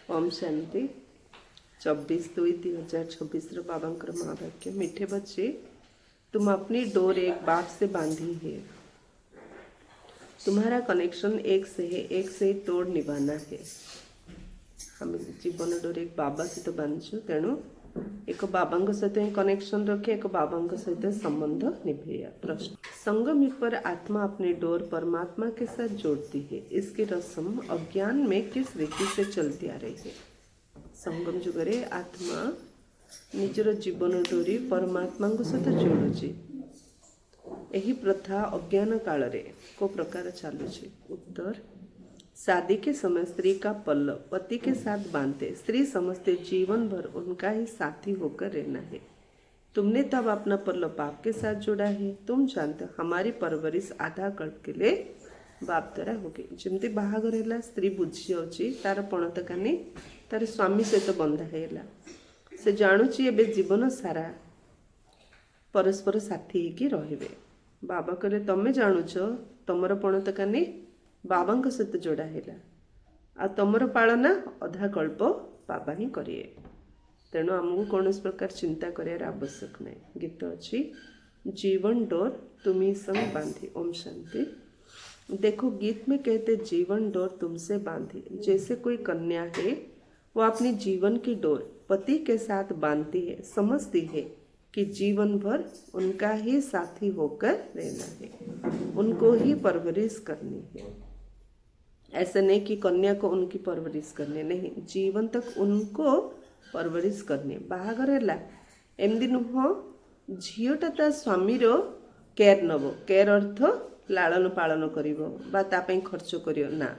ओम शांति 24/2/2026 बाबांकर महावाक्य। मीठे बच्चे, तुम अपनी डोर एक बाप से बांधी है। तुम्हारा कनेक्शन एक से है, एक से ही तोड़ निभाना है। हम जीवन डोर एक बाबा सहित बांधु, तेणु एक बाबा सहित कनेक्शन रखे, एक बाबा सहित संबंध निभेया। प्रश्न, संगम पर आत्मा अपनी डोर परमात्मा के साथ जोड़ती है। इसकी रस्म अज्ञान में किस रीति से चलती आ रही है? संगम जुगरे आत्मा निजर जीवन डोरी परमात्मा सहित जोड़ुची। यही प्रथा अज्ञान काल रे को प्रकार चलुची। उत्तर, शादी के समय स्त्री का पल्लव पति के साथ बांधते, स्त्री समझते जीवन भर उनका ही साथी होकर रहना है। तुमने तब अपना पल्लव बाप के साथ जोड़ा है। तुम जानते हो हमारी परवरिश आधा कल्प के लिए बाप द्वारा होगी। जमती बाहागर है, स्त्री बुझी जाऊँगी तार पणत कानी तार स्वामी सहित बंधा है, से जाणुची एबे जीवन सारा परस्पर साथी होकर रहिबे। बाबा कहले तमें जाणुच तमर पणत कानी बाबा सहित जोड़ा है, आ तमर पालना अधा कल्प बाबा ही करिए। तेणु आमको कौन प्रकार चिंता कर आवश्यक नहीं। गीत अच्छी, जीवन डोर तुम्ही संग बांधी। ओम शांति। देखो, गीत में कहते जीवन डोर तुमसे बांधी। जैसे कोई कन्या है, वो अपनी जीवन की डोर पति के साथ बांधती है, समझती है कि जीवन भर उनका ही साथी होकर रहना है, उनको ही परवरिश करनी है। ऐसा नहीं कि कन्या को उनकी परवरिश करनी, नहीं, जीवन तक उनको परवरिश करनी। बाहागर है एमती नुह, झीटा ता स्वामीर केयर नब। केयर अर्थ लालन पालन कर खर्च कर ना,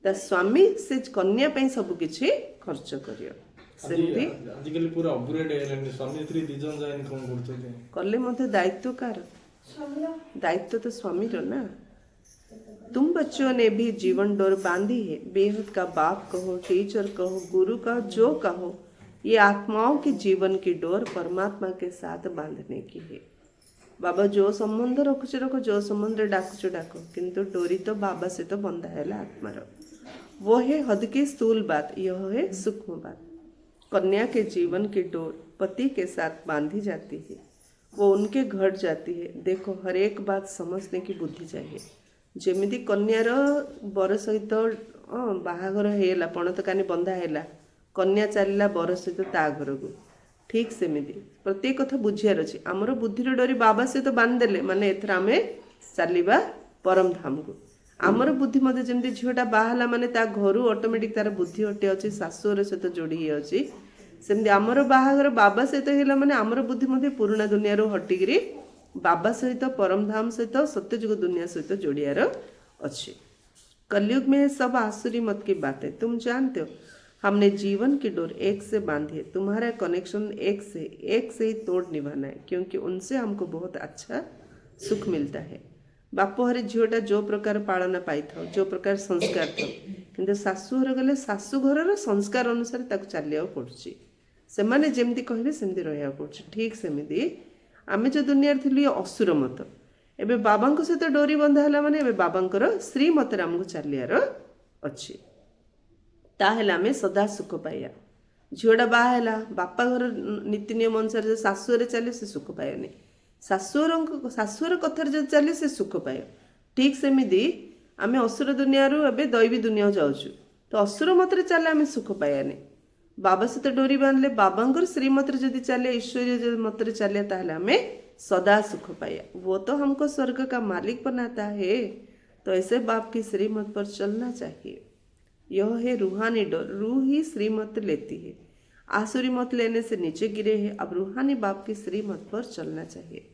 ता स्वामी से कन्या पे सब किछि खर्च कर। आजिकल पूरा अपग्रेड है, स्वामी स्त्री दिजन जाए इनकम करते कले मते दायित्व कार, दायित्व तो स्वामीर ना। तुम बच्चों ने भी जीवन डोर बांधी है। बेहद का बाप कहो, टीचर कहो, गुरु का जो कहो, ये आत्माओं की जीवन की डोर परमात्मा के साथ बांधने की है। बाबा जो संबंध रखुच रखो, जो संबंध डाकुच डाको, किंतु डोरी तो बाबा से तो बंधा है आत्मार। वो है हद की स्थूल बात, यह है सूक्ष्म बात। कन्या के जीवन की डोर पति के साथ बांधी जाती है, वो उनके घर जाती है। देखो, हर एक बात समझने की बुद्धि चाहिए। जेमिति कन्यार बर सहित बाहागर है, पणत कानी बंधा है, कन्या चलला बर सहित ता घर को, ठीक सेमिति प्रत्येक कथा बुझियार अछि। आमर बुद्धि डोरी बाबा सहित बांधिदेले माने एथर आमे चलिबा परम धाम को। आमर बुद्धि मध्य जमती झीटा बाहला माने ता घर ऑटोमेटिक तार बुद्धि हटे अच्छी, शाशुर सहित जोड़ी अच्छी। सेमती आमर बाहागर बाबा सहित है माने आमर बुद्धि मध्य पुराणा दुनिया हटिकी बाबा सहित परम धाम सहित सत्यजुग दुनिया सहित जोड़ियार अच्छी। कलयुग में सब आसुरी मत की बात है। तुम जानते हो हमने जीवन की डोर एक से बांधी है। तुम्हारा कनेक्शन एक से ही तोड़ निभाना है, क्योंकि उनसे हमको बहुत अच्छा सुख मिलता है। बापो हरे झीटा जो प्रकार पालना पाई था, जो प्रकार संस्कार था, किंतु शाशु घर गले शाशु घर संस्कार अनुसार ताको चलिया पड़ुछि। से माने जेमती कहबे सेमती रहिया पड़ुछि। ठीक सेमती आमे जो दुनिया थी असुर मत, एबे बाबा सहित डोरी बंधा है माने एबे बाबांकर श्री मत आमको चलियार अच्छी। ताहेले आमे सदा सुख पाइया। झीटा बाहला बापा घर नीति नियम अनुसार शाशुरे चले से सुख पाएनि, शाशुर कथार जो चले से सुख पाए। ठीक सेमिति आमे असुर दुनिया एबे दैवी दुनिया जाऊँ, तो असुर मत चले आमे सुख पायानि। बाबा सहित डोरी बांधले बाबांकर श्रीमत जदि चले, ईश्वरीय मत चले, ताहले आमे सदा सुख पाया। वो तो हमको स्वर्ग का मालिक बनाता है, तो ऐसे बाप की श्रीमत पर चलना चाहिए। यह है रूहानी डोर। रूह ही श्रीमत लेती है। आसुरी मत लेने से नीचे गिरे हैं। अब रूहानी बाप की श्रीमत पर चलना चाहिए।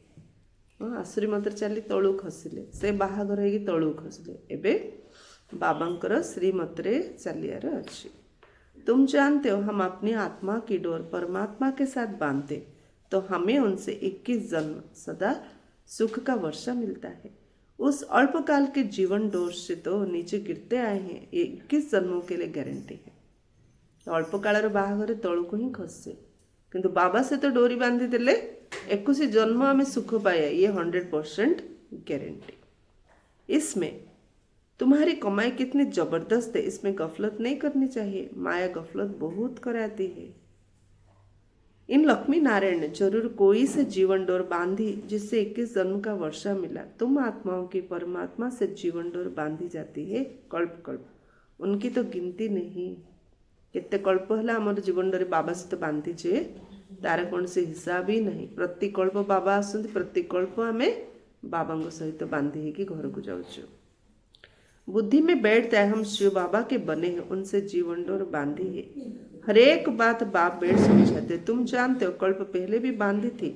आसुरी मत चली तलू खसिले, से बाहागर होगी तलू खसिले, एबे बाबांकर श्रीमत रे चलियार अच्छी। तुम जानते हो हम अपनी आत्मा की डोर परमात्मा के साथ बांधते, तो हमें उनसे 21 जन्म सदा सुख का वर्षा मिलता है। उस अल्पकाल के जीवन डोर से तो नीचे गिरते आए हैं, ये 21 जन्मों के लिए गारंटी है। तो अल्पकाल बाहागर तलू को ही खसे, किंतु बाबा से तो डोरी बांधी देले 21 जन्म आमे सुख पाया, ये 100% गारंटी। इसमें तुम्हारी कमाई कितनी जबरदस्त है, इसमें गफलत नहीं करनी चाहिए। माया गफलत बहुत कराती है। इन लक्ष्मी नारायण ने जरूर कोई से जीवन डोर बांधी जिससे 21 जन्म का वर्षा मिला। तुम आत्माओं की परमात्मा से जीवन डोर बांधी जाती है कल्प कल्प, उनकी तो गिनती नहीं। केते कल्प है आम जीवन डोर बाबा सहित बांधीचे तार कौन से हिसाब ही नहीं। प्रति कल्प बाबा आसते, प्रति कल्प आम बाबा सहित बांधी कि घर को जाऊँ। बुद्धि में बैठता है हम शिव बाबा के बने हैं, उनसे जीवन डोर बांधी है। हर एक बात बाप बैठ समझाते। तुम जानते हो कल्प पहले भी बांधी थी।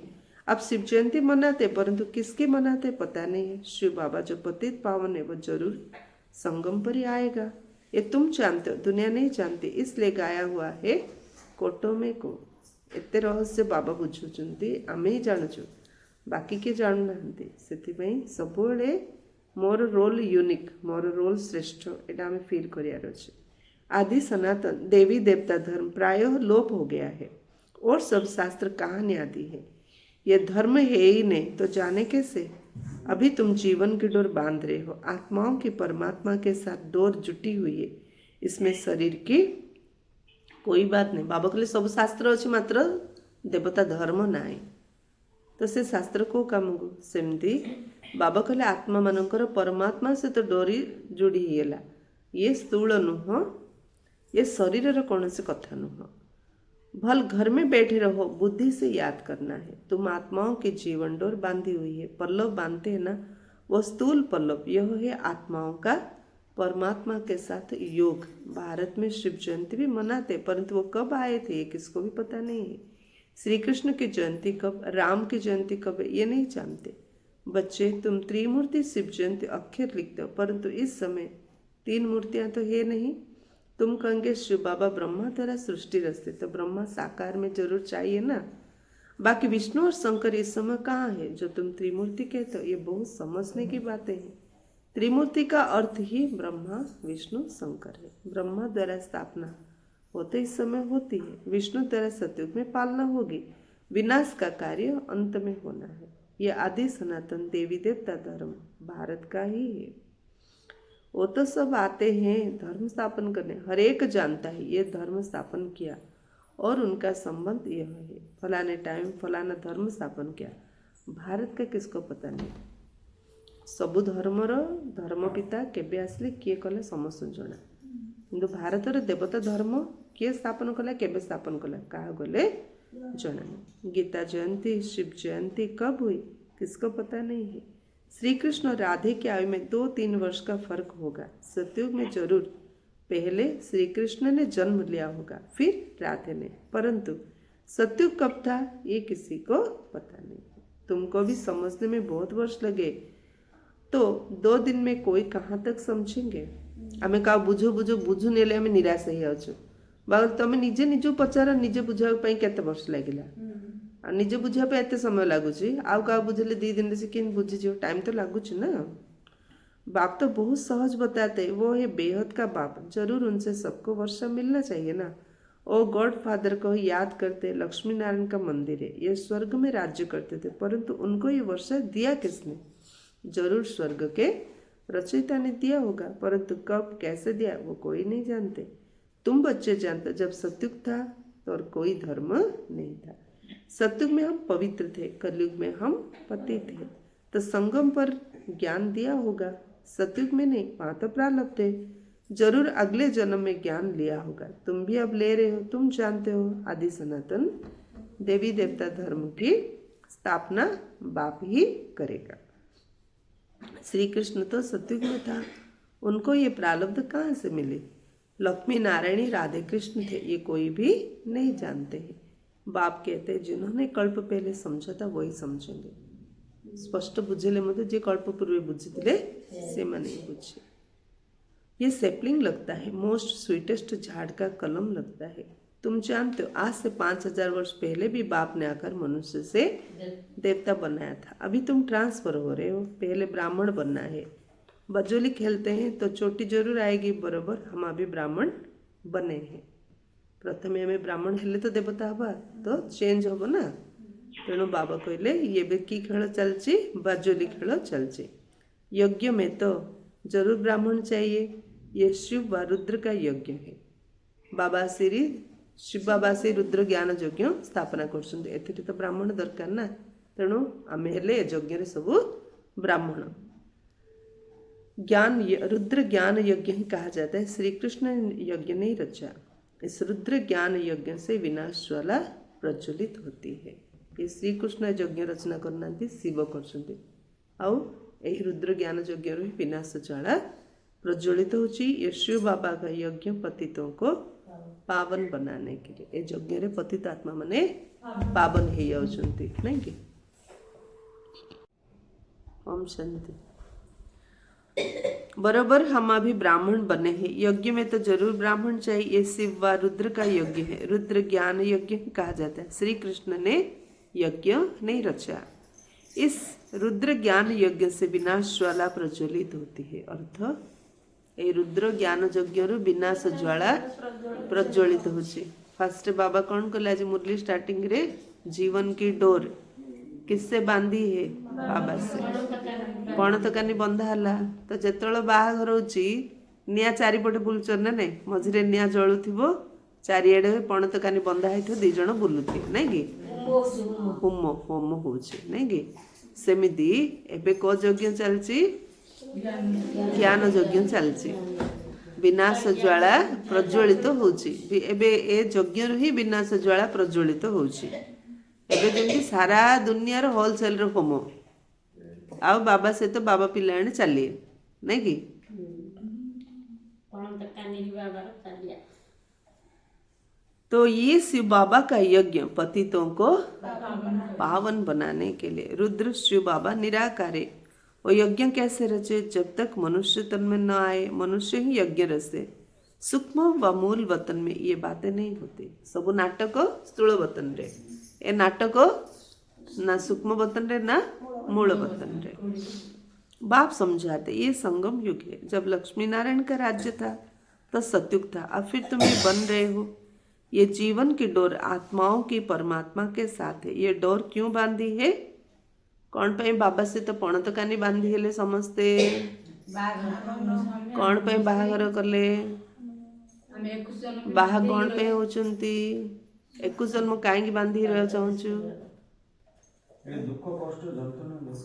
अब शिव जयंती मनाते, परंतु किसकी मनाते पता नहीं है। शिव बाबा जो पतित पावन है वो जरूर संगम पर ही आएगा, ये तुम जानते हो, दुनिया नहीं जानती। इसलिए गाया हुआ है कोटो में को। एते रहस्य बाबा बुझुचंती, आमे ही जानुचु, बाकी के जानू नाहंती। सेथिपई सबुबेले मोर रोल यूनिक, मोर रोल श्रेष्ठ, एटा हमें फील करियार अछि। आदि सनातन देवी देवता धर्म प्रायः लोप हो गया है और सब शास्त्र कहानी आदि है। ये धर्म है ही नहीं तो जाने कैसे। अभी तुम जीवन की डोर बांध रहे हो, आत्माओं की परमात्मा के साथ डोर जुटी हुई है, इसमें शरीर की कोई बात नहीं। बाबा कहले सब शास्त्र अच्छे मात्र देवता धर्म नाई, तो से शास्त्र को काम को सेमती बाबा कहले आत्मा मानकर परमात्मा से तो डोरी जोड़ी गला। ये स्थूल नुह, ये शरीर कौन से कथा नुह। भल घर में बैठे रहो, बुद्धि से याद करना है। तुम आत्माओं की जीवन डोर बांधी हुई है। पल्लव बांधते हैं ना, वो स्थूल पल्लव, यह है आत्माओं का परमात्मा के साथ योग। भारत में शिव जयंती भी मनाते, परंतु वो कब आए थे ये किसको भी पता नहीं है। श्री कृष्ण की जयंती कब, राम की जयंती कब है ये नहीं जानते। बच्चे तुम त्रिमूर्ति शिव जयंती अक्षर लिखते हो, परंतु इस समय 3 मूर्तियां तो है नहीं। तुम कहेंगे शिव बाबा ब्रह्मा तेरा सृष्टि रचते, तो ब्रह्मा साकार में जरूर चाहिए ना। बाकी विष्णु और शंकर इस समय कहाँ है जो तुम त्रिमूर्ति कहते हो। ये बहुत समझने की बातें हैं। त्रिमूर्ति का अर्थ ही ब्रह्मा विष्णु शंकर है। ब्रह्मा द्वारा स्थापना होते इस समय होती है, विष्णु द्वारा सतयुग में पालना होगी, विनाश का कार्य अंत में होना है। यह आदि सनातन देवी देवता धर्म भारत का ही है। वो तो सब आते हैं धर्म स्थापन करने, हर एक जानता है ये धर्म स्थापन किया और उनका संबंध यह है, फलाने टाइम फलाना धर्म स्थापन किया। भारत का किसको पता नहीं। सबु धर्मर धर्म पिता केबे आसले किए कले समस्त जना, किंतु भारतर देवता धर्म किए स्थापन कला, केबे स्थापन कला कहा गले जना नहीं। गीता जयंती शिव जयंती कब हुई किसको पता नहीं है। श्री कृष्ण और राधे की आयु में 2-3 वर्ष का फर्क होगा। सतयुग में जरूर पहले श्री कृष्ण ने जन्म लिया होगा, फिर राधे ने, परंतु सतयुग कब था ये किसी को पता नहीं। तुमको भी समझने में बहुत वर्ष लगे तो 2 दिन में कोई कहाँ तक समझेंगे। आमे का बुझो बुझो बुझु नेले आमे निराश ही आछु। बाबा तमे निजे निजु पचार, निजे बुझाव पई केते वर्ष लागिला, आ निजे बुझा पे एते समय लागुची, आउ का बुझले 2 दिन से केन बुझी जो टाइम तो लागुची ना। बाप तो बहुत सहज बताते, वो है बेहद का बाप, जरूर उनसे सबको वर्षा मिलना चाहिए ना। ओ गॉड फादर को याद करते, लक्ष्मी नारायण का मंदिर है, ये स्वर्ग में राज्य करते थे, परंतु उनको ये वर्षा दिया किसने। जरूर स्वर्ग के रचयिता ने दिया होगा, परंतु कब कैसे दिया वो कोई नहीं जानते। तुम बच्चे जानते, जब सतयुग था तो और कोई धर्म नहीं था। सतयुग में हम पवित्र थे, कलयुग में हम पति थे, तो संगम पर ज्ञान दिया होगा। सतयुग में नहीं, वहाँ तो प्रारब्ध थे, जरूर अगले जन्म में ज्ञान लिया होगा। तुम भी अब ले रहे हो, तुम जानते हो आदि सनातन देवी देवता धर्म की स्थापना बाप ही करेगा। श्री कृष्ण तो सतयुग में था, उनको ये प्रारब्ध कहाँ से मिले। लक्ष्मी नारायणी राधे कृष्ण थे, ये कोई भी नहीं जानते हैं। बाप कहते हैं जिन्होंने कल्प पहले समझा था वही समझेंगे। स्पष्ट बुझेले मत जे कल्प पूर्वे बुझिले से नहीं बुझे। ये सेपलिंग लगता है, मोस्ट स्वीटेस्ट झाड़ का कलम लगता है। तुम जानते हो आज से 5000 वर्ष पहले भी बाप ने आकर मनुष्य से देवता बनाया था। अभी तुम ट्रांसफर हो रहे हो, पहले ब्राह्मण बनना है। बजोली खेलते हैं तो चोटी जरूर आएगी, बराबर हम अभी ब्राह्मण बने हैं। प्रथम हमें ब्राह्मण हेले तो देवता हवा तो चेंज हम ना। तेणु बाबा कहले ये भी की खेल चलची, बाजोली खेल चलची। यज्ञ में तो जरूर ब्राह्मण चाहिए। यह शिव व रुद्र का यज्ञ है। बाबा श्री शिव बाबा से रुद्र ज्ञान यज्ञ स्थापना करछन्ते। एथिरे तो ब्राह्मण दरकार ना, तेणु आमे हेले यज्ञ सबू ब्राह्मण। ज्ञान रुद्र ज्ञान यज्ञ ही कहा जाता है। श्री कृष्ण यज्ञ नहीं रचा। इस रुद्र ज्ञान यज्ञ से विनाश ज्वाला प्रज्वलित होती है। ये श्री कृष्ण यज्ञ रचना करना शिव करछन्ते। आउ यही रुद्र ज्ञान यज्ञ ही विनाश ज्वाला प्रज्वलित होची। ये शिव बाबा का यज्ञ पतितों को पावन बनाने के लिए। ये यज्ञ रे पतित आत्मा माने पावन हे जाउछन्ति नहीं कि। ओम शांति। बराबर हम अभी ब्राह्मण बने हैं। यज्ञ में तो जरूर ब्राह्मण चाहिए। ये शिव व रुद्र का यज्ञ है। रुद्र ज्ञान यज्ञ कहा जाता है। श्री कृष्ण ने यज्ञ नहीं रचा। इस रुद्र ज्ञान यज्ञ से विनाश ज्वाला प्रज्वलित होती है। अर्थ ये रुद्र ज्ञान यज्ञ विनाश ज्वाला प्रज्वलित होची। फास्ट बाबा कौन कला आज मुरली स्टार्टिंग रे जीवन की डोर किससे बांधी है? बाबा से। कौन तो कानी बंधा हला तो जेतळ बाहाघर होची निया चारिपटे बुलचर ना नहीं, मझिरे निया जळुथिबो, चारिआडे पण तो कानी बंधा हैथो, दी जण बुलुथिबे नहीं कि होम होम होची नहीं कि। सेमिति एबे को यज्ञ चलची? ज्ञान यज्ञ चलची। विनाश ज्वाला प्रज्वलित होची। एबे ए यज्ञ ही विनाश ज्वाला प्रज्वलित होची। एबे जेमती सारा दुनिया रो होलसेल रो होम आउ बाबा से तो बाबा पिलाने चलिए नहीं कि। तो ये शिव बाबा का यज्ञ पतितों को पावन बनाने के लिए। रुद्र शिव बाबा निराकार है। वो यज्ञ कैसे रचे? जब तक मनुष्य तन में न आए, मनुष्य ही यज्ञ रचे। सूक्ष्म व मूल वतन में ये बातें नहीं होती। सब नाटक स्थूल वतन रे। ए नाटक ना सूक्ष्म वतन रे ना मूल वतन रे। बाप समझाते ये संगम युग है। जब लक्ष्मी नारायण का राज्य था तो सतयुग था। अब फिर तुम ये बन रहे हो। ये जीवन की डोर आत्माओं की परमात्मा के साथ है। ये डोर क्यों बांधी है? कौन पे बाबा से तो पण तो कानी बांधी हेले समस्ते। कौन पे बाहाघर कले? बाहा कौन पे होचंती? 21 जन्म काहेकि बांधी रह चाहूँ?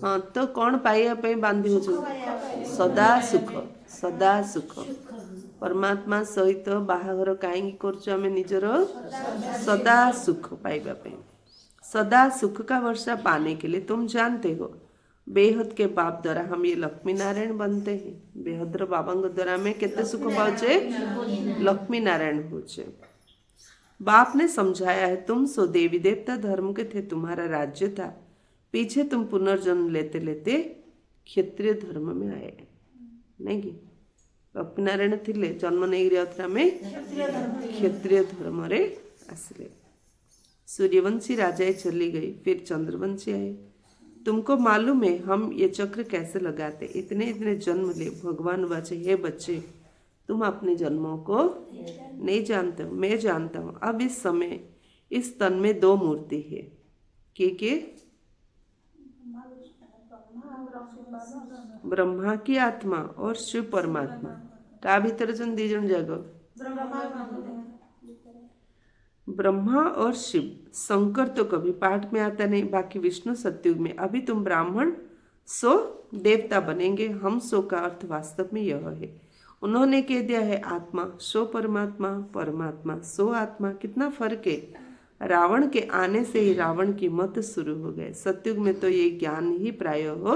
हाँ तो कौन पाइया पे बांधी हो? सदा सुख, सदा सुख। परमात्मा सहित बाहाघर काहेकि करछु? आमे निजर सदा सुख पाइबा पे। सदा सुख का वर्षा पाने के लिए तुम जानते हो बेहद के बाप द्वारा हम ये लक्ष्मी नारायण बनते हैं। बेहद्र बाबा द्वारा में कितने सुख पाचे? लक्ष्मी नारायण होचे। बाप ने समझाया है तुम सो देवी देवता धर्म के थे, तुम्हारा राज्य था। पीछे तुम पुनर्जन्म लेते लेते क्षत्रिय धर्म में आए नहीं कि। लक्ष्मी नारायण थिले जन्म नहीं रहा में क्षत्रिय धर्म रे आसले। सूर्यवंशी राजाएं चली गई, फिर चंद्रवंशी आए। तुमको मालूम है हम ये चक्र कैसे लगाते? इतने इतने जन्म ले भगवान बचे। हे बच्चे तुम अपने जन्मों को नहीं जानते हो, मैं जानता हूँ। अब इस समय इस तन में 2 मूर्ति है। के ब्रह्मा की आत्मा और शिव परमात्मा का भीतर जन 2 जन जगह ब्रह्मा और शिव। शंकर तो कभी पाठ में आता नहीं, बाकी विष्णु सतयुग में। अभी तुम ब्राह्मण सो देवता बनेंगे। हम सो का अर्थ वास्तव में यह है। उन्होंने कह दिया है आत्मा सो परमात्मा, परमात्मा सो आत्मा। कितना फर्क है। रावण के आने से ही रावण की मत शुरू हो गए। सतयुग में तो ये ज्ञान ही प्राय हो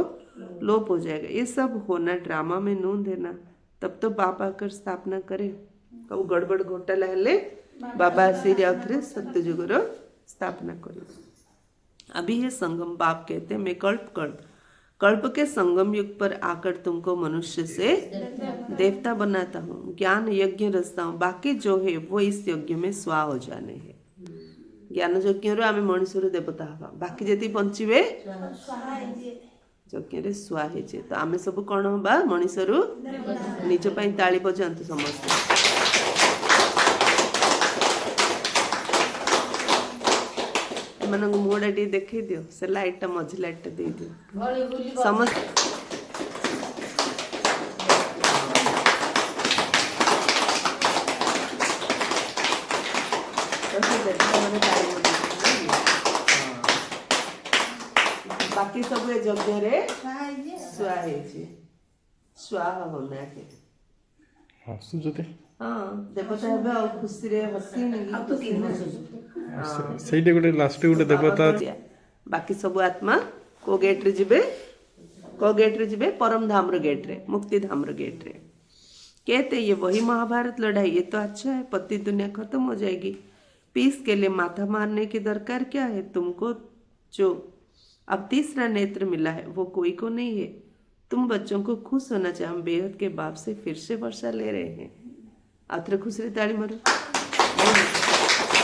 लोप हो जाएगा। ये सब होना ड्रामा में नूंद है ना। तब तो बाप आकर स्थापना करे। कब गड़बड़ घोटाला हेले बाबा श्री आउथरे सत्ययुगर स्थापना करो। अभी ये संगम बाप कहते हैं मैं कल्प के संगम युग पर आकर तुमको मनुष्य से देवता बनाता हूँ। ज्ञान यज्ञ रचता हूँ। बाकी जो है वो इस यज्ञ में स्वा हो जाने हैं। ज्ञान यज्ञ आम मनुष्य देवता हवा। बाकी जति बंचे यज्ञ रे स्वा है। तो आम सब कौन हवा? मनुष्य निज पाई ताली बजातु समस्त। एମାନଙ୍କୁ मुहटा टी देखी दियो। से लाइट मझी लाइट दे दियो समस्त। ବାକି ସବୁ ଏ ଯଜ୍ଞରେ ସ୍ୱାହା ହେଇଛି। ସ୍ୱାହା ହଉନାକେ ହସୁଛନ୍ତି ହଁ ଦେବତା ହେବେ ଆଉ ଖୁସିରେ ହସିନି ସେଇଠି ଗୋଟେ ଲାଷ୍ଟ ଗୋଟେ ଦେବତା ବାକି ସବୁ ଆତ୍ମା କୋ ଗେଟ୍ ରେ ଯିବେ परम धाम रो गेट रे मुक्ति धाम रो गेट रे। कहते ये वही महाभारत लड़ाई, ये तो अच्छा है, पति दुनिया खत्म हो जाएगी, पीस के लिए माथा मारने की दरकार क्या है तुमको। जो अब तीसरा नेत्र मिला है वो कोई को नहीं है, तुम बच्चों को खुश होना चाहिए। हम बेहद के बाप से फिर से वर्षा ले रहे हैं। आत्र खुश रे ताली मारो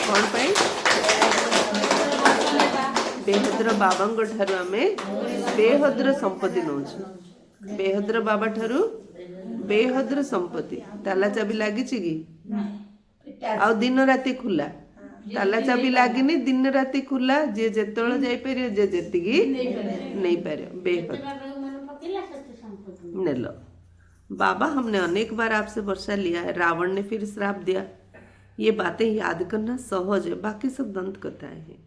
कौन पाई बेहद्र बाबांग ठारू आमे बेहद्र संपत्ति नौछु। बेहद्र बाबा ठारू बेहद्र संपत्ति ताला चाबी लागी कि आ दिन राति खुला ताला चाबी लागिनी दिन राति खुला जे जेतळ जाई परियो जे जेतिगी नहीं परियो बेहद नेलो। बाबा हमने अनेक बार आपसे वर्षा लिया है, रावण ने फिर श्राप दिया। ये बातें याद करना सहज है, बाकी सब दंत कथाएं हैं।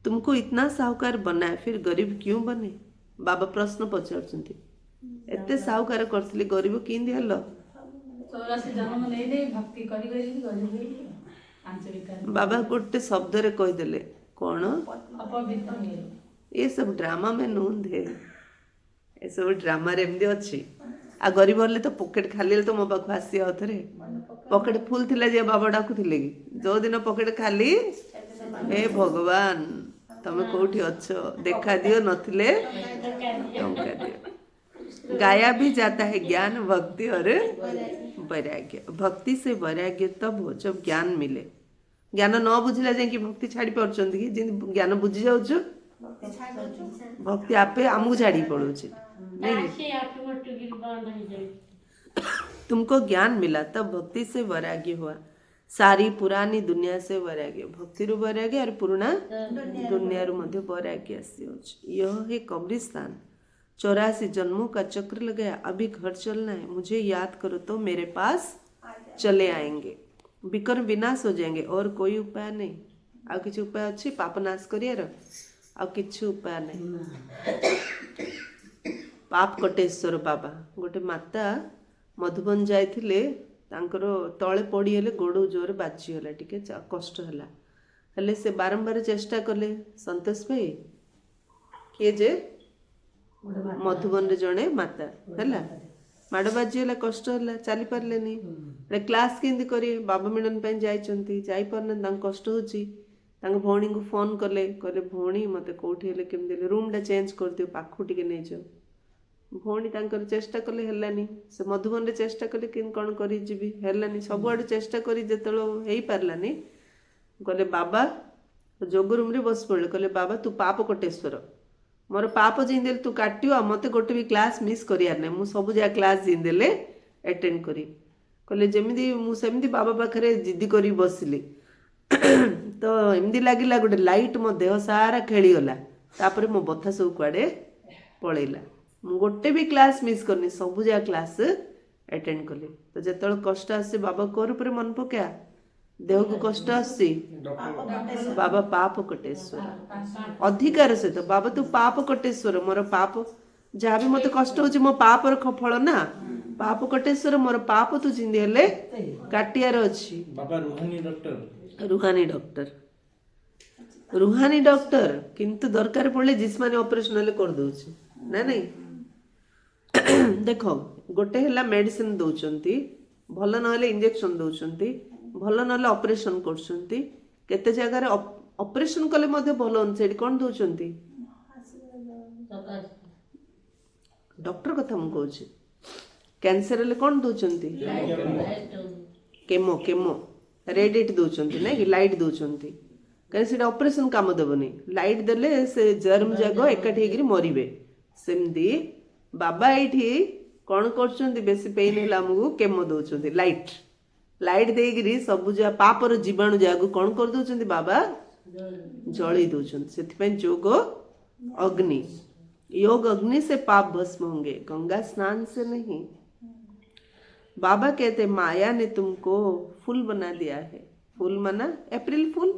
तुमको इतना साहूकार बना है फिर गरीब क्यों बने। बाबा प्रश्न पचारुଛନ୍ତି एते साहूकार करथिले गरीब किंदी हलो। बाबा गोटे शब्द रे कह देले कौन ये सब ड्रामा में नूंदे ये सब ड्रामा रे एमदी अछि। आ गरीब हले तो पॉकेट खाली तो मो पाखु आसी आउथरे पॉकेट फुल थिला जे बाबा डाकुथिले कि जो दिन पॉकेट खाली हे भगवान तमे कोठी अच्छो देखा दियो नथिले टंका दियो। गाया भी जाता है ज्ञान भक्ति और वैराग्य। भक्ति से वैराग्य तब हो जब ज्ञान मिले। ज्ञान न बुझिला जे कि भक्ति छाड़ी पारछंती कि जिन ज्ञान बुझि जाउछ भक्ति आपे आमु छाड़ी पड़ुछ नहीं। तुमको ज्ञान मिला तब भक्ति से वैराग्य हुआ। सारी पुरानी दुनिया से वैराग्य भक्ति रु वैराग्य और पुराना दुनिया रु मध्य वैराग्य आसी। यह है कब्रिस्तान 84 जन्मों का चक्र लगाया, अभी घर चलना है, मुझे याद करो तो मेरे पास चले आएंगे, विकर्म विनाश हो जाएंगे और कोई उपाय नहीं। आ किसी उपाय अच्छी पाप नाश करिए आ किसी उपाय नहीं। पाप कटेश्वर बाबा गोटे माता मधुबन जाइथिले तांकर तले पड़ीगले गोड़ जोर बाजीगला टिके कष्ट है हेले से बारंबार चेष्टा कले संतोष भाई किए जे मधुबन रे जड़े माता है माड़ बाजीगला कष्ट है चली पार्लेनी क्लास केंदी करिए बाबा मिलन जापारना कष्ट हो भौणी को फोन कले कहले भौणी मत कौटी हेले केमती रूमटा चेंज कर दियो पाखु टिके नहीं जाओ। भौणी तांकर चेष्टा कले हेलानी से मधुबन रे चेष्टा कले कि कौन करी जीवी हेलानी सबुआडे चेष्टा करी जेतलो हेई पारलानी कहले बाबा जोग रूम रे बस पड़े कहले बाबा तू पाप कटेश्वर मोर पाप जिंदेले तू काटियो मते गोटे भी क्लास मिस करियार नै मु सब जा क्लास जिंदेले अटेंड करी कहले जेमिदी मु सेमिदी बाबा पाखरे जिद्दी करी बसली तो एमदी लागिला गोटे लाइट मो देह सारा खेली गला तापरे मो बथा सब कुआडे पळेला गोटे भी क्लास मिस करनी सबू जा क्लास अटेंड कली। तो जेतल कष्ट आसे बाबा कोर पर मन पका देह को कष्ट आसी बाबा पाप कटेश्वर अधिकार से तो बाबा तू पाप कटेश्वर मोर पाप जहाँ भी मत कष्ट हो मो पापर फल ना पाप कटेश्वर मोर पाप तू जिंदी हेले काटियार अच्छी। बाबा रुहानी डॉक्टर किंतु दरकार पड़े जिसमाने ऑपरेशन हेले कर दोछि ना नहीं। देख गोटे है मेडिसिन दौरान भल ना इंजेक्शन दौरान भल ना ऑपरेशन करते केते जगह ऑपरेशन कले भल से कौन दौरान डॉक्टर कथा मु कहूँ कैंसर हेले कौन दौरान केमो केमो रेडिएट दौरान ना कि लाइट दौरान कहीं ऑपरेशन काम देवनी लाइट देले से जर्म जाग एकाठी मरबे सेमती बाबा ये कौन कर बेसी पेन है आमको केमो दौरान लाइट लाइट देगी सबुजा पापर जीवाणु जाग कौन कर दौरान बाबा जल दौरान से जोग अग्नि योग अग्नि से पाप भस्म होंगे गंगा स्नान से नहीं। बाबा कहते माया ने तुमको फूल बना दिया है। फूल मना अप्रैल फूल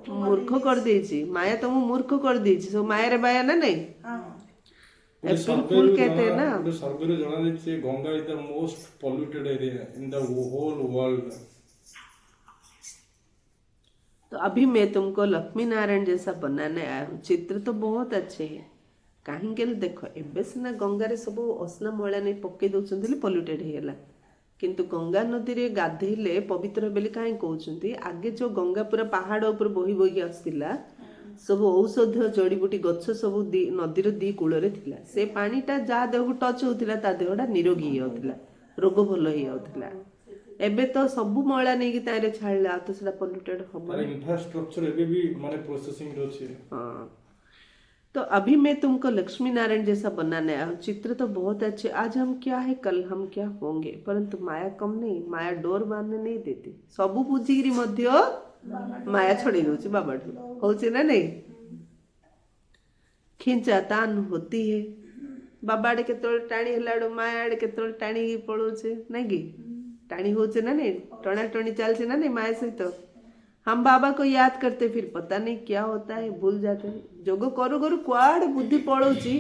मूर्ख कर देची माया तुमको मूर्ख कर देची सो माया रे बाया ना नहीं ଗୋଟେ April Fool ସର୍ଭେରୁ कहते हैं ना ଗୋଟେ ସର୍ଭେରୁ ଜଣାଯାଇଛି Ganga is the most polluted area in the whole world. तो अभी मैं तुमको लक्ष्मी नारायण जैसा बनाने आया हूँ। चित्र तो बहुत अच्छे हैं कहीं देख एबे सिना गंगारे सब असना मैला नहीं पकई दौरान पल्यूटेड होगा किंतु गंगा नदी रे गाधेले पवित्र बेली कहीं कहते आगे जो गंगा पूरा पहाड़ ऊपर बोही बोही आसला सब औषध जड़ीबूटी गछ सब नदीर दी कूल थिला से पानीटा जहाँ देह को टच होता ता देहटा निरोगी होता रोग भल हो जाता एबे तो सब मैला नहीं तारे छाड़ला तो सेटा पल्यूटेड हम इंफ्रास्ट्रक्चर एबे भी माने प्रोसेसिंग रो छी। हाँ तो अभी मैं तुमको लक्ष्मी नारायण जैसा बनाने आया हूँ। चित्र तो बहुत अच्छे आज हम क्या है कल हम क्या होंगे परंतु माया कम नहीं माया डोर बांधने नहीं देती सबू बुझिकी मध्य माया छड़ी दौची बाबा होची ना नहीं खिंचा तान होती है बाबा आड़े केतल टाणी हलाड़ो माया आड़े केतल टाणी पड़ोचे नहीं कि टाणी होचे ना नहीं टणा टणी चलचे ना नहीं माया सहित तो। हम बाबा को याद करते फिर पता नहीं क्या होता है भूल जाते हैं जोग करू करू कुआड़ बुद्धि पड़ोची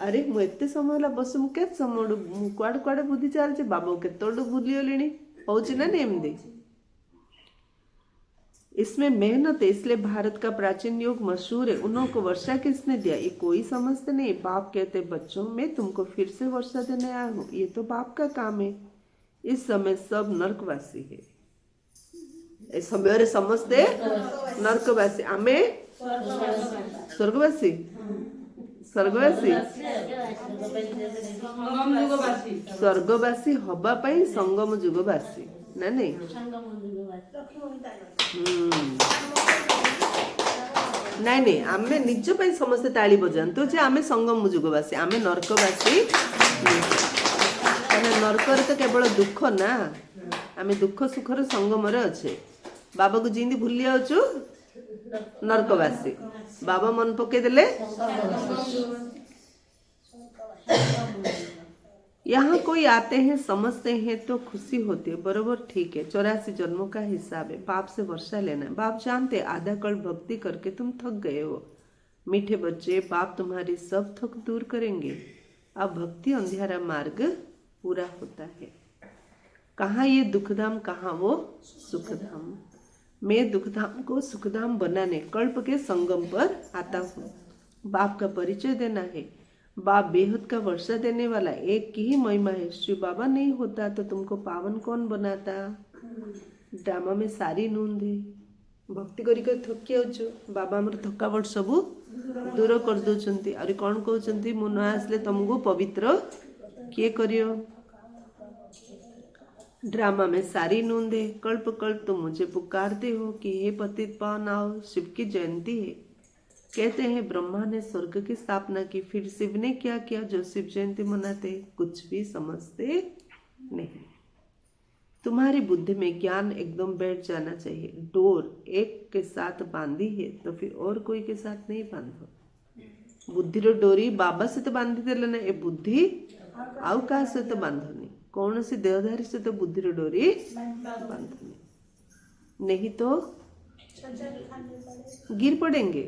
अरे मु एते समय ला बस मु केत समय कुआड़ कुआड़ बुद्धि चलचे बाबा केतल भूली गलिनी होची ना नहीं एमदी इसमें मेहनत है इसलिए भारत का प्राचीन योग मशहूर है उन्हों को वर्षा किसने दिया ये कोई समझते नहीं बाप कहते बच्चों मैं तुमको फिर से वर्षा देने आया हूँ ये तो बाप का काम है इस समय सब नरकवासी है ए समय समझते नरकवासी आमे स्वर्गवासी स्वर्गवासी स्वर्गवासी हवा पाई संगम जुगवासी ना नहीं नाई नहीं आमे निज पे समस्ते ताली बजातु जे आमे संगम जुगवासी आमे नरकवासी नरकर तो केवल दुख ना आमे दुख सुखर संगम अच्छे बाबा को जिंदी भूली जाऊँ नरकवासी बाबा मन पके देले यहाँ कोई आते हैं समझते हैं तो खुशी होती है बरोबर ठीक है 84 जन्मों का हिसाब है बाप से वर्षा लेना है बाप जानते आधा कल भक्ति करके तुम थक गए हो मीठे बच्चे बाप तुम्हारी सब थक दूर करेंगे अब भक्ति अंधियारा मार्ग पूरा होता है कहाँ ये दुखधाम कहाँ वो सुखधाम मैं दुखधाम को सुखधाम बनाने कल्प के संगम पर आता हूँ बाप का परिचय देना है बाप बेहद का वर्षा देने वाला एक की ही महिमा है श्री बाबा नहीं होता तो तुमको पावन कौन बनाता ड्रामा में सारी नूंद है भक्ति करी थकी जाऊँ बाबा आमर थकावट सबू दूर कर दौरान और कौन कहते मु न आसले तुमको पवित्र किए करियो ड्रामा में सारी नूंद है कल्प कल्प तुम मुझे पुकारते हो कि हे पतित पावन आओ शिव की जयंती है कहते हैं ब्रह्मा ने स्वर्ग की स्थापना की फिर शिव ने क्या किया जो शिव जयंती मनाते कुछ भी समझते नहीं तुम्हारी बुद्धि में ज्ञान एकदम बैठ जाना चाहिए डोर एक के साथ बांधी है तो फिर और कोई के साथ नहीं बांधो बुद्धि रो डोरी बाबा से तो बांधी देले ना ए बुद्धि आउ का से तो बांधनी कौन सी देहधारी से तो बुद्धि रो डोरी बांधनी नहीं तो गिर पड़ेंगे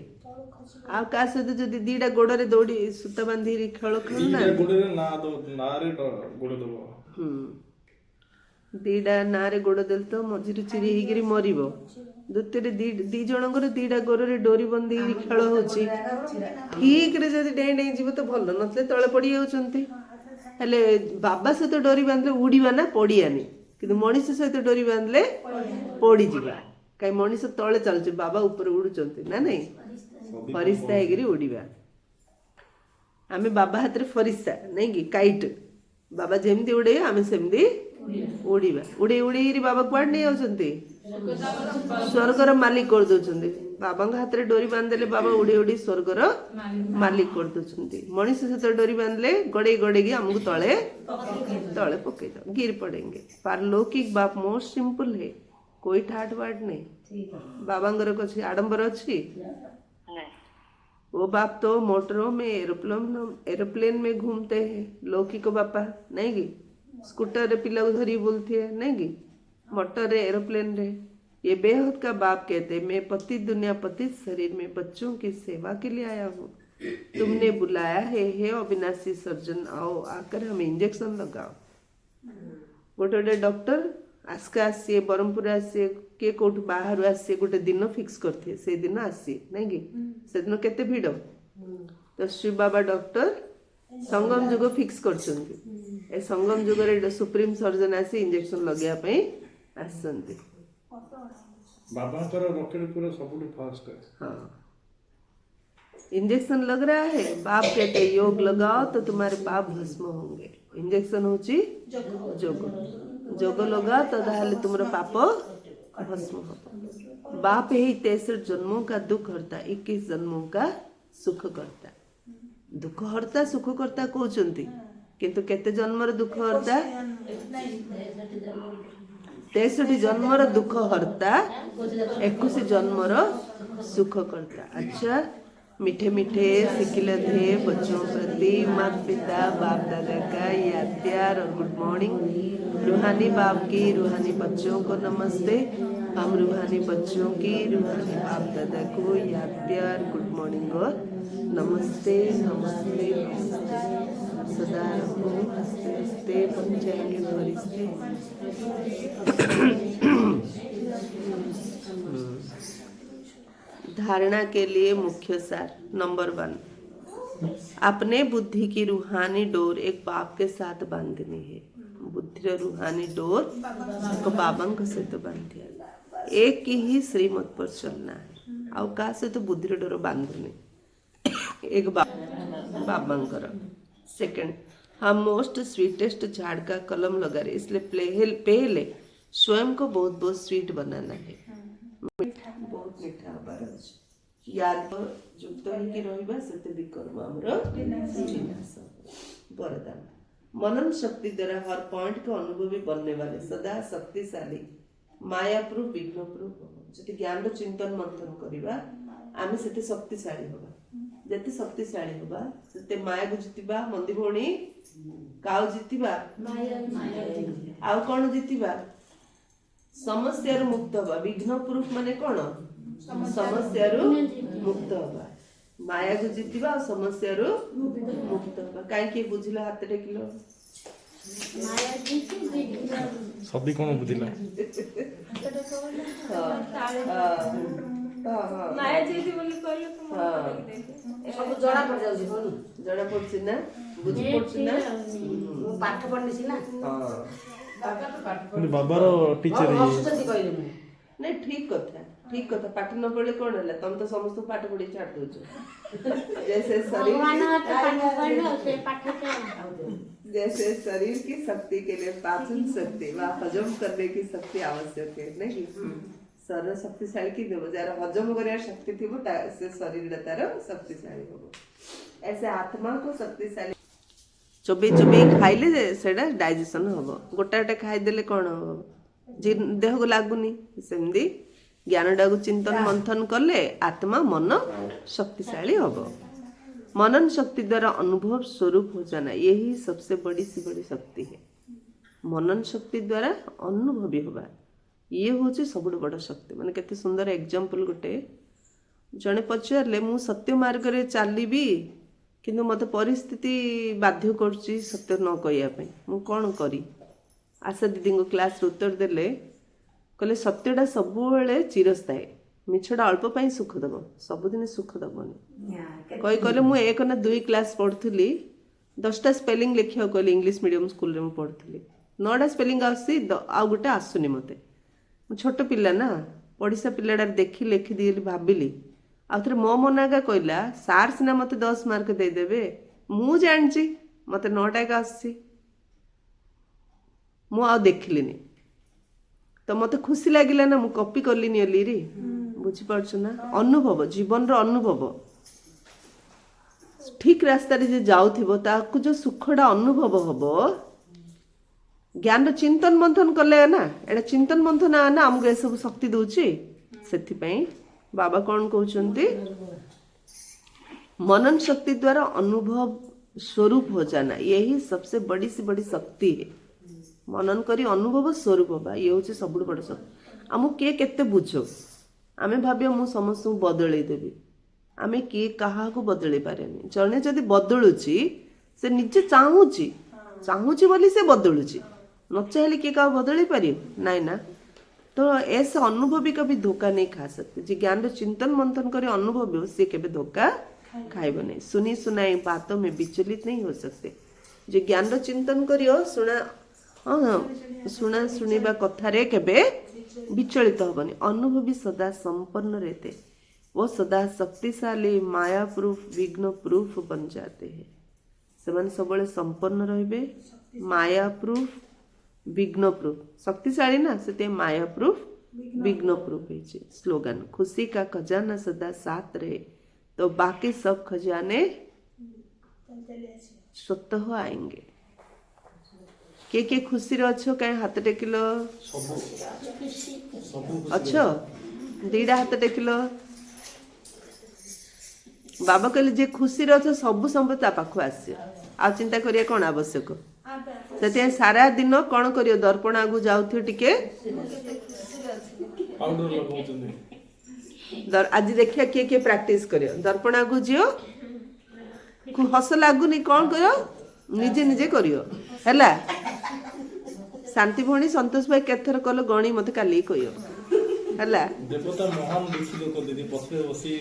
आ का से तो जो दीदा गोड़ रे दौड़ी सुता बांधी खेल खेल ना दीडा नारे गोड़ देल तो मझिरे चिरी हिगिरी मरिबो द्वितीय दी जनकर दीडा गोरे डोरी बंदी खेल होची ठीक रे जदि डेई डेई जीव तो भल नथले तळे पड़ी जाउचंती हेले बाबा सहित डोरी बांधले उड़ीबा ना पड़ियानी किंतु मनीष सहित डोरी बांधले पड़ी जीवा कई मनीष तळे चलचे बाबा ऊपर उड़ुचंती ना नहीं फरिस्ता हेगिरी उड़ीबा आमे बाबा हाथ रे फरिस्ता नहीं कि काइट बाबा जेमती उड़े आमे सेमती उड़ीबा उड़ी उड़ी बाबा कुआड़ नहीं आउचंती स्वर्गर मालिक कर दउचंती बाबा हाथ रे डोरी बांधले बाबा उड़ी उड़ी स्वर्गर मालिक कर दउचंती मनीष से डोरी बांधले गड़े गड़े की हमको तळे तळे पके दो गिर पड़ेंगे पारलौकिक बाप मोस्ट सिंपल है कोई ठाट बाट नहीं बाबांगर कुछ आडंबर अच्छी वो बाप तो मोटरों में एरोप्लेन में घूमते हैं लौकिक बापा नहीं कि स्कूटर रे पिला को धरी बोलती है नहीं कि मोटर रे एरोप्लेन रे ये बेहद का बाप कहते, मैं पति दुनिया पति शरीर में बच्चों की सेवा के लिए आया हूँ। तुमने बुलाया है, हे अविनाशी सर्जन, आओ आकर हमें इंजेक्शन लगाओ। गोटे गोटे डॉक्टर आस्के आसी ब्रह्मपुर आसी किए कौट बाहर आसी गोटे दिन फिक्स करते से दिन आसी नहीं कि से दिन केते भिड़ तो शिव बाबा डॉक्टर संगम जुग फिक्स करछंती ए संगम जुग रे सुप्रीम सर्जन आसी इंजेक्शन लगेया पई आसंती बाबा कर रॉकेट पूरा सबुठ फास्ट है। हाँ इंजेक्शन लग रहा है, बाप कहते योग लगाओ तो तुम्हारे पाप भस्म होंगे। इंजेक्शन होची जोग जोग लगा तो ताहले तुमरो पाप भस्म हो। बाप ही 63 जन्मों का दुख हरता, 21 जन्मों का सुख करता। दुख हरता सुख करता कहउचंती किंतु केते जन्मर दुख हरता 63 जन्मर दुख हरता 21 जन्मर सुख करता। अच्छा मीठे मीठे सिकिले थे बच्चों प्रति माता पिता बाप दादा का याद प्यार और गुड मॉर्निंग। रूहानी बाप की रूहानी बच्चों को नमस्ते। हम रूहानी बच्चों की रूहानी बाप दादा को याद प्यार गुड मॉर्निंग और नमस्ते नमस्ते नमस्ते। सदा रहो हंसते हंसते पंचांगे फरिश्ते। धारणा के लिए मुख्य सार नंबर 1, अपने बुद्धि की रूहानी डोर एक बाप के साथ बांधनी है। बुद्धि रूहानी डोर को बाबा सहित बांधिया एक ही श्रीमत पर चलना है। आउ का सहित बुद्धि डोर बांधनी एक बाबा। सेकंड, हम मोस्ट स्वीटेस्ट झाड़ का कलम लगा रहे, इसलिए पहले स्वयं को बहुत बहुत स्वीट बनाना है। बहुत मीठा हबार अछि। याद युक्त होइकि रहिबा सेते विकर्म हमरो विनाश। वरदान, मनन शक्ति द्वारा हर पॉइंट का अनुभवी बनने वाले, सदा शक्तिशाली, माया प्रूफ विघ्न प्रूफ। जति ज्ञान रो चिंतन मंथन करिबा आमे सेते शक्तिशाली होबा। जति शक्तिशाली होबा सेते माया को जितिबा। मंदी भोणी काउ जितिबा माया। आउ कोन जितिबा? समस्या मुक्त हवा। विघ्न पुरुष माने कौन? समस्या मुक्त हवा। माया को जितिबा समस्या मुक्त हवा। कहीं बुझिला हाथ टेकिलो सभी कौन बुझिला माया जेती बोली कहले तो सब जड़ा पड़ जाउछि कोन जड़ा पड़छि ना बुझि पड़छि ना मु पाठ पढनिछि ना। हां बाबारो टीचर ही नहीं ठीक कथा पाठ न पढ़े कौन है तुम तो समस्त पाठ पढ़ी छाड़ दो। जैसे शरीर की शक्ति के लिए पाचन शक्ति व हजम करने की शक्ति आवश्यक है नहीं। शरीर शक्तिशाली कि देव जार हजम कर शक्ति थी से शरीर तार शक्तिशाली हो। ऐसे आत्मा को शक्तिशाली चोबे खाइले से डाइजेशन हम गोटे खाईदे कौन हम देह को लगुनि। सेमती ज्ञान टाक चिंतन मंथन कले आत्मा मन शक्तिशाली हम। मनन शक्ति द्वारा अनुभव स्वरूप हो जाना यही सबसे बड़ी सी बड़ी शक्ति है। मनन शक्ति द्वारा अनुभवी होगा ये हूँ सब बड़ शक्ति। माने केते सुंदर एग्जांपल गोटे जड़े पचारे मु सत्य मार्ग रे चलबी किंतु मत परिस्थिति बाध्य करछि सत्य न कहया मु कौन करी। आशा दीदी को क्लास उत्तर देले कहले सत्यटा सब बेले चिरस्थायी, मिछटा अल्प पाई सुख दब सबुदिन सुख दबनी। कही कहले मु 1 ना 2 क्लास पढ़ुली 10टा स्पेलिंग लिखिया कहले इंग्लिश मीडियम स्कूल रे पढ़ुली 9टा स्पेलिंग आसी आ गोटे आसुनी मते। छोट पिला ना पड़िसा पिलाटार देखी लिखी दी भाविली आउे मो मनागा कहला सार सिना मत 10 मार्क देदेवे मु जानी मत 9टा का आसी मु आ देखिलिनी तो मत खुशी लगिला ना मु कॉपी करलिनी अली रे। बुझी पारछ ना अनुभव जीवन रो अनुभव ठीक रास्ता रे जे जाउथिबो ताकू जो सुखडा अनुभव हबो। ज्ञान रो चिंतन मंथन कले ना एटा चिंतन मंथन ना हमको ए सब शक्ति दोछि। सेथि पई बाबा कौन कहउचंती मनन शक्ति द्वारा अनुभव स्वरूप हो जाना यही सबसे बड़ी सी बड़ी शक्ति है। मनन करी अनुभव स्वरूप होगा ये हूँ सब बड़ शक्ति। आमକୁ किए केते बुझो आमे भाबिया मु समस्त बदलै देबी आमे किए काहाको बदलै पारेनी जने जदि बदलुची से निजे चाहूची बोली से बदलुची न चाहले किए का बदलै पारियो नाइ ना तो ऐसे अनुभवी कभी धोखा नहीं खा सकते जी ज्ञान चिंतन मंथन करे अनुभवी हो से केबे धोखा खाइब नहीं सुनी सुनाई बातों में विचलित नहीं हो सकते जो ज्ञान चिंतन करियो शुणा शुणिबा कथारे केबे विचलित हबनी अनुभवी सदा संपन्न रहते वो सदा शक्तिशाली माया प्रूफ विघ्न प्रूफ बन जाते हैं से सबले संपन्न रहिबे माया प्रूफ विघ्न प्रूफ शक्तिशाली ना से माया प्रूफ विघ्न प्रूफ है स्लोगन खुशी का खजाना सदा साथ रहे तो बाकी सब खजाने स्वतः आएंगे के खुशी रे अच्छो कहीं हाथ टेकिल अच्छो दीटा हाथ टेकिल बाबा कहले जे खुशी रे अच्छो सब संपत्ति पाखु आसे आ चिंता करिया कौन आवश्यक से सारा दिन कौन करियो दर्पण आगु जाउथि टिके पाउडर लगाउछन्ती आज देखिया किए प्रैक्टिस करियो दर्पण आगु जियो हस लागुनी कौन करियो निजे निजे करियो हैला शांति भणी संतोष भाई केथर कल गणी मते काली कहियो हैला देवता महान देखि लोक दीदी पछरे बसी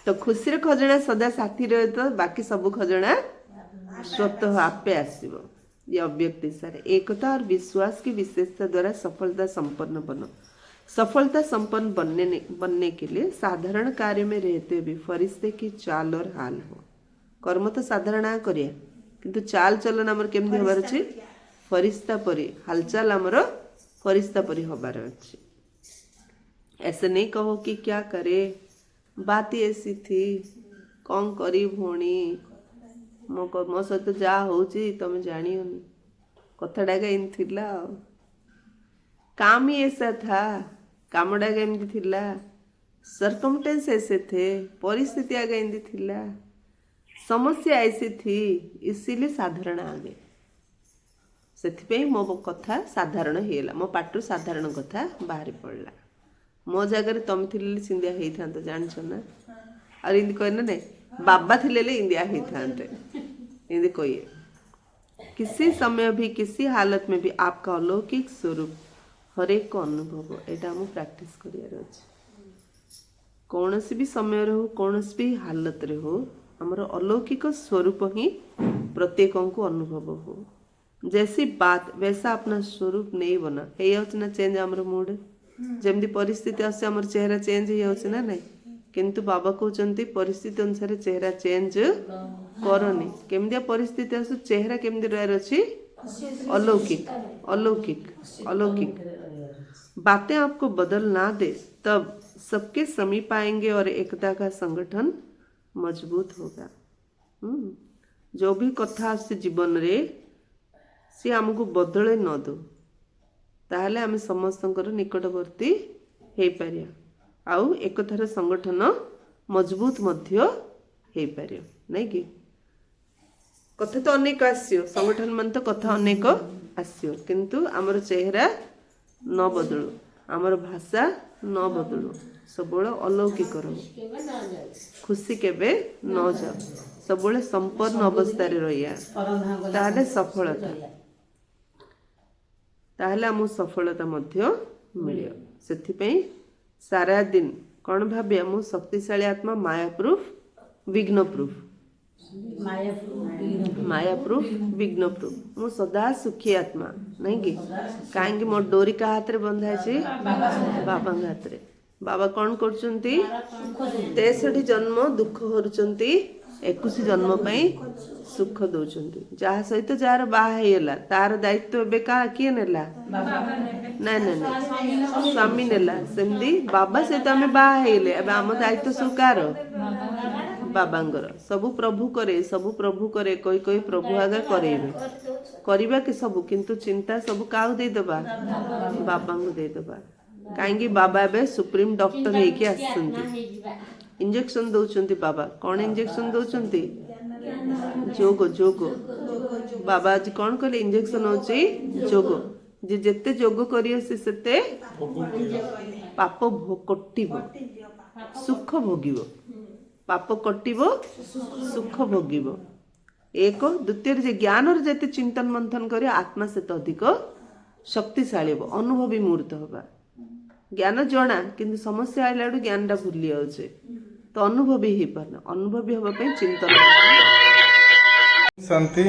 तो खुशी रे खजना सदा साथी रहे तो बाकी सब खजना स्वतः आपे आसीबो ये अव्यक्त सारे एकता और विश्वास की विशेषता द्वारा सफलता संपन्न बनो सफलता संपन्न बनने के लिए साधारण कार्य में रहते हुए फरिश्ते की चाल और हाल हो कर्म तो साधारण करिया किंतु चाल चलन हमर केमदी हबार अछि फरिश्ता परी हालचाल हमर फरिश्ता परी हबार अछि ऐसे नहीं कहो कि क्या करे बात ऐसी थी कौन करी भोणी मो सहित जा होची तमे जानियोनी कथाडागा इन थिला काम ही ऐसा था कामडागा एमती थिला सरकमटेंस ऐसे थे परिस्थिति आगे एमती थिला समस्या ऐसी थी इसीलिए साधारण आ गए से मो कथा साधारण हेला मो पाटू साधारण कथा बाहरी पड़ला मो जगह तुम थी सिंधिया होता तो जानछ ना और इndi कहना नहीं बाबा थिले इंदिया होता इंदी कहिए किसी समय भी किसी हालत में भी आपका अलौकिक स्वरूप हर एक को अनुभव एटा हम प्रैक्टिस करियार अछि कौन सी भी समय रे हो कौन सी भी हालत रे हो हमर अलौकिक स्वरूप ही प्रत्येक को अनुभव हो जैसी बात वैसा अपना स्वरूप नहीं बना हे ना चेंज हमर मूड जमती परिस्थिति आसे हमर चेहरा चेंज हो ना नहीं किंतु बाबा कहते परिस्थिति अनुसार चेहरा चेंज करनी केमदिया परिस्थिति आसु चेहरा केमदी रहर अछि अलौकिक अलौकिक अलौकिक बातें आपको बदल ना दे तब सबके समीप आएंगे और एकता का संगठन मजबूत होगा जो भी कथा आसे जीवन रे सी हमको बदले न दो ताहले आम समस्तंकर निकटवर्ती हे पारिया आउ एकतार संगठन मजबूत मध्य हे पारियो नहीं कि कथा तो अनेक आसियो संगठन मन तो कथा अनेक आसियो किंतु आमर चेहरा न बदलू आमर भाषा न बदलू सब अलौकिक रहो खुशी केबे न जाओ सब संपन्न अवस्था रहिया ताहले सफलता ताहले आम सफलता मध्य मिलियो सेथिपई सारा दिन कौन भाबिया मु शक्तिशाली आत्मा माया प्रूफ विघ्न प्रूफ माया प्रूफ विघ्न प्रूफ मु सदा सुखी आत्मा नहीं कि कहीं मो डोरी का हाथ रे बंधा है बाबा हाथ रे बाबा कौन करचंती 63 जन्म दुख हरुचंती 21 जन्म पई सुख दौचंती जहा सहित जार बाहा हेला तार दायित्व बे का किए नेला ना ना ना स्वामी नेला सेमदी बाबा सहित हमें बाहा हेले अब आम दायित्व स्वीकार बाबांगर सबु प्रभु करे कोई प्रभु आगे करेबे करिबा कि सबु किंतु चिंता सबु काउ दे दबा बाबांगु दे दबा काहेकि बाबा बे सुप्रीम डॉक्टर हे के आसंती इंजेक्शन दउचंती बाबा कौन इंजेक्शन दउचंती जोगो जोगो बाबा आज कौन कहले इंजेक्शन होची जोगो ଯେ ଯେତେ ଯୋଗ କରିବ ସେ ସେତେ ପାପ କଟିବ, ସୁଖ ଭୋଗିବ। ପାପ କଟିବ, ସୁଖ ଭୋଗିବ। ଏକ ଦ୍ୱିତୀୟରେ ଯେ ଜ୍ଞାନରେ ଯେତେ ଚିନ୍ତନ ମନ୍ଥନ କରିବ ଆତ୍ମା ସେତେ ଅଧିକ ଶକ୍ତିଶାଳୀ ହେବ, ଅନୁଭବୀ ମୁହୂର୍ତ୍ତ ହେବା। ଜ୍ଞାନ ଜଣା କିନ୍ତୁ ସମସ୍ୟା ଆଇଲା ବେଳୁ ଜ୍ଞାନଟା ଭୁଲି ଯାଉଛି, ତ ଅନୁଭବୀ ହେଇପାରୁନି। ଅନୁଭବୀ ହେବା ପାଇଁ ଚିନ୍ତନ ଶାନ୍ତି।